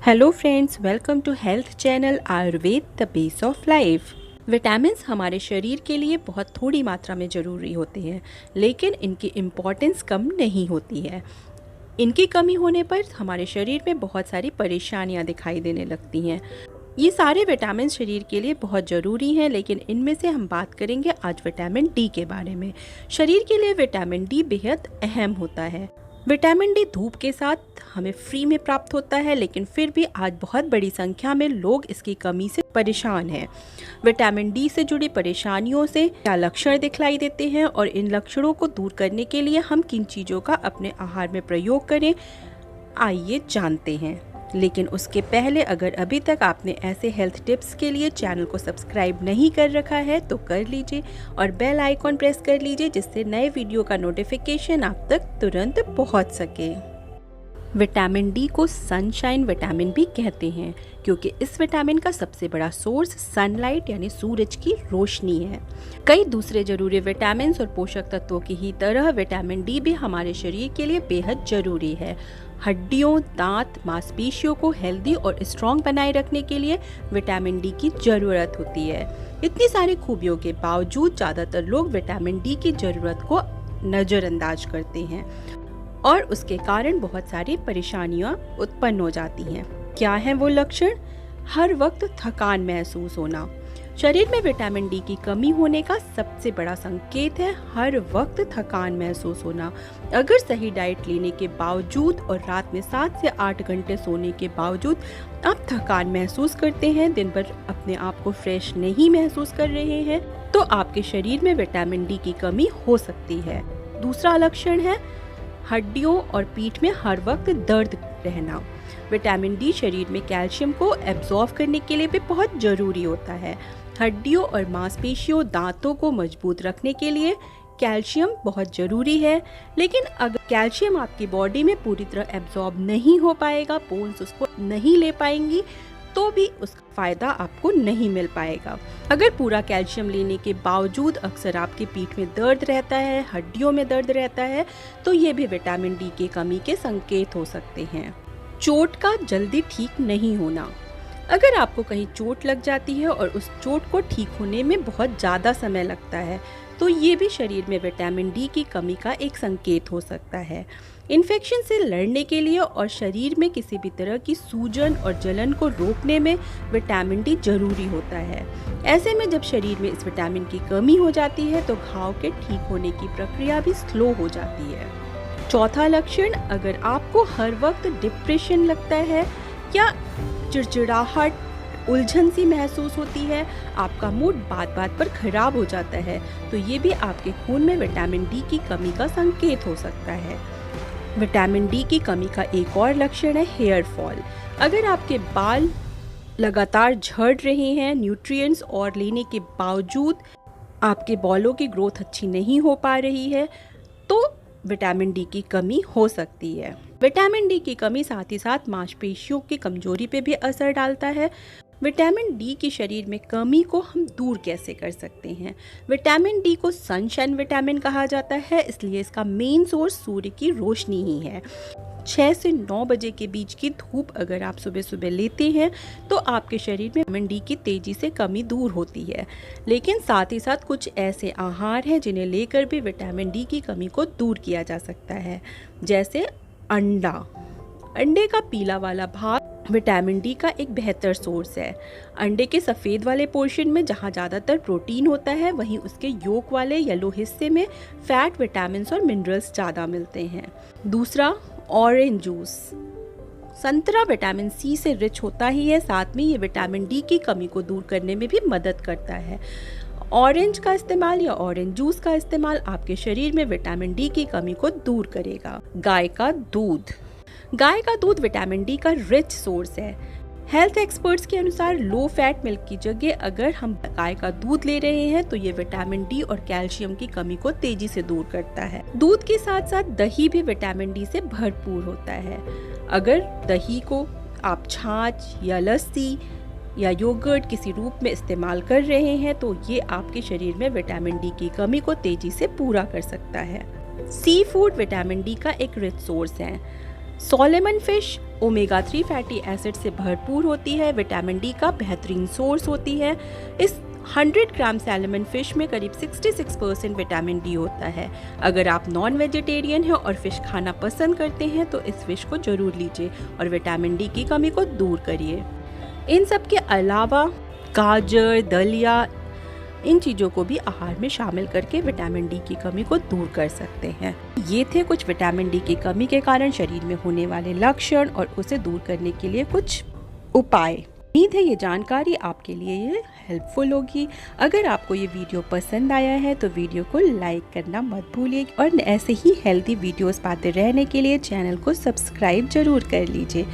Hello friends, welcome to health channel Ayurveda the base of life. Vitamins हमारे शरीर के लिए बहुत थोड़ी मात्रा में ज़रूरी होते हैं, लेकिन इनकी इम्पॉर्टेंस कम नहीं होती है। इनकी कमी होने पर हमारे शरीर में बहुत सारी परेशानियां दिखाई देने लगती हैं। ये सारे विटामिन शरीर के लिए बहुत ज़रूरी हैं, लेकिन इनमें से हम बात करेंगे आज विटामिन डी के बारे में। शरीर के लिए विटामिन डी बेहद अहम होता है। विटामिन डी धूप के साथ हमें फ्री में प्राप्त होता है, लेकिन फिर भी आज बहुत बड़ी संख्या में लोग इसकी कमी से परेशान हैं। विटामिन डी से जुड़ी परेशानियों से क्या लक्षण दिखलाई देते हैं और इन लक्षणों को दूर करने के लिए हम किन चीज़ों का अपने आहार में प्रयोग करें, आइए जानते हैं। लेकिन उसके पहले अगर अभी तक आपने ऐसे हेल्थ टिप्स के लिए चैनल को सब्सक्राइब नहीं कर रखा है तो कर लीजिए और बेल आइकॉन प्रेस कर लीजिए, जिससे नए वीडियो का नोटिफिकेशन आप तक तुरंत पहुंच सके। विटामिन डी को सनशाइन विटामिन भी कहते हैं, क्योंकि इस विटामिन का सबसे बड़ा सोर्स सनलाइट यानी सूरज की रोशनी है। कई दूसरे जरूरी विटामिन और पोषक तत्वों की ही तरह विटामिन डी भी हमारे शरीर के लिए बेहद जरूरी है। हड्डियों, दांत, मांसपेशियों को हेल्दी और स्ट्रॉन्ग बनाए रखने के लिए विटामिन डी की जरूरत होती है। इतनी सारी खूबियों के बावजूद ज़्यादातर लोग विटामिन डी की जरूरत को नज़रअंदाज करते हैं और उसके कारण बहुत सारी परेशानियां उत्पन्न हो जाती हैं। क्या है वो लक्षण? हर वक्त थकान महसूस होना। शरीर में विटामिन डी की कमी होने का सबसे बड़ा संकेत है हर वक्त थकान महसूस होना। अगर सही डाइट लेने के बावजूद और रात में 7 से 8 घंटे सोने के बावजूद आप थकान महसूस करते हैं, दिन भर अपने आप को फ्रेश नहीं महसूस कर रहे हैं, तो आपके शरीर में विटामिन डी की कमी हो सकती है। दूसरा लक्षण है हड्डियों और पीठ में हर वक्त दर्द रहना। विटामिन डी शरीर में कैल्शियम को एब्जॉर्ब करने के लिए भी बहुत जरूरी होता है। हड्डियों और मांसपेशियों, दांतों को मजबूत रखने के लिए कैल्शियम बहुत ज़रूरी है, लेकिन अगर कैल्शियम आपकी बॉडी में पूरी तरह एब्जॉर्ब नहीं हो पाएगा, बोन्स उसको नहीं ले पाएंगी, तो भी उसका फ़ायदा आपको नहीं मिल पाएगा। अगर पूरा कैल्शियम लेने के बावजूद अक्सर आपकी पीठ में दर्द रहता है, हड्डियों में दर्द रहता है, तो ये भी विटामिन डी की कमी के संकेत हो सकते हैं। चोट का जल्दी ठीक नहीं होना। अगर आपको कहीं चोट लग जाती है और उस चोट को ठीक होने में बहुत ज़्यादा समय लगता है, तो ये भी शरीर में विटामिन डी की कमी का एक संकेत हो सकता है। इन्फेक्शन से लड़ने के लिए और शरीर में किसी भी तरह की सूजन और जलन को रोकने में विटामिन डी जरूरी होता है। ऐसे में जब शरीर में इस विटामिन की कमी हो जाती है तो घाव के ठीक होने की प्रक्रिया भी स्लो हो जाती है। चौथा लक्षण, अगर आपको हर वक्त डिप्रेशन लगता है या चिड़चिड़ाहट, उलझन सी महसूस होती है, आपका मूड बात बात पर खराब हो जाता है, तो ये भी आपके खून में विटामिन डी की कमी का संकेत हो सकता है। विटामिन डी की कमी का एक और लक्षण है हेयर फॉल। अगर आपके बाल लगातार झड़ रहे हैं, न्यूट्रिएंट्स और लेने के बावजूद आपके बालों की ग्रोथ अच्छी नहीं हो पा रही है, तो विटामिन डी की कमी हो सकती है। विटामिन डी की कमी साथ ही साथ मांसपेशियों की कमजोरी पे भी असर डालता है। विटामिन डी की शरीर में कमी को हम दूर कैसे कर सकते हैं? विटामिन डी को सनशाइन विटामिन कहा जाता है, इसलिए इसका मेन सोर्स सूर्य की रोशनी ही है। 6 से 9 बजे के बीच की धूप अगर आप सुबह सुबह लेते हैं तो आपके शरीर में विटामिन डी की तेज़ी से कमी दूर होती है। लेकिन साथ ही साथ कुछ ऐसे आहार हैं जिन्हें लेकर भी विटामिन डी की कमी को दूर किया जा सकता है, जैसे अंडा। अंडे का पीला वाला भाग विटामिन डी का एक बेहतर सोर्स है। अंडे के सफ़ेद वाले पोर्शन में जहाँ ज़्यादातर प्रोटीन होता है, वहीं उसके योक वाले येलो हिस्से में फैट, विटामिन और मिनरल्स ज़्यादा मिलते हैं। दूसरा, ऑरेंज जूस। संतरा विटामिन सी से रिच होता ही है, साथ में ये विटामिन डी की कमी को दूर करने में भी मदद करता है। ऑरेंज का इस्तेमाल या ऑरेंज जूस का इस्तेमाल आपके शरीर में विटामिन डी की कमी को दूर करेगा। गाय का दूध। गाय का दूध विटामिन डी का रिच सोर्स है। हेल्थ एक्सपर्ट्स के अनुसार लो फैट मिल्क की जगह अगर हम गाय का दूध ले रहे हैं तो ये विटामिन डी और कैल्शियम की कमी को तेजी से दूर करता है। दूध के साथ साथ दही भी विटामिन डी से भरपूर होता है। अगर दही को आप छाछ या लस्सी या योगर्ट किसी रूप में इस्तेमाल कर रहे हैं तो ये आपके शरीर में विटामिन डी की कमी को तेजी से पूरा कर सकता है। सी फूड विटामिन डी का एक रिच सोर्स है। सोलेमन फिश, ओमेगा 3 फैटी एसिड से भरपूर होती है, विटामिन डी का बेहतरीन सोर्स होती है। इस 100 ग्राम सैल्मन फिश में करीब 66% विटामिन डी होता है। अगर आप नॉन वेजिटेरियन हैं और फिश खाना पसंद करते हैं तो इस फिश को जरूर लीजिए और विटामिन डी की कमी को दूर करिए। इन सब के अलावा गाजर, दलिया, इन चीज़ों को भी आहार में शामिल करके विटामिन डी की कमी को दूर कर सकते हैं। ये थे कुछ विटामिन डी की कमी के कारण शरीर में होने वाले लक्षण और उसे दूर करने के लिए कुछ उपाय। उम्मीद है ये जानकारी आपके लिए ये हेल्पफुल होगी। अगर आपको ये वीडियो पसंद आया है तो वीडियो को लाइक करना मत भूलिए और ऐसे ही हेल्दी वीडियोस पाते रहने के लिए चैनल को सब्सक्राइब जरूर कर लीजिए।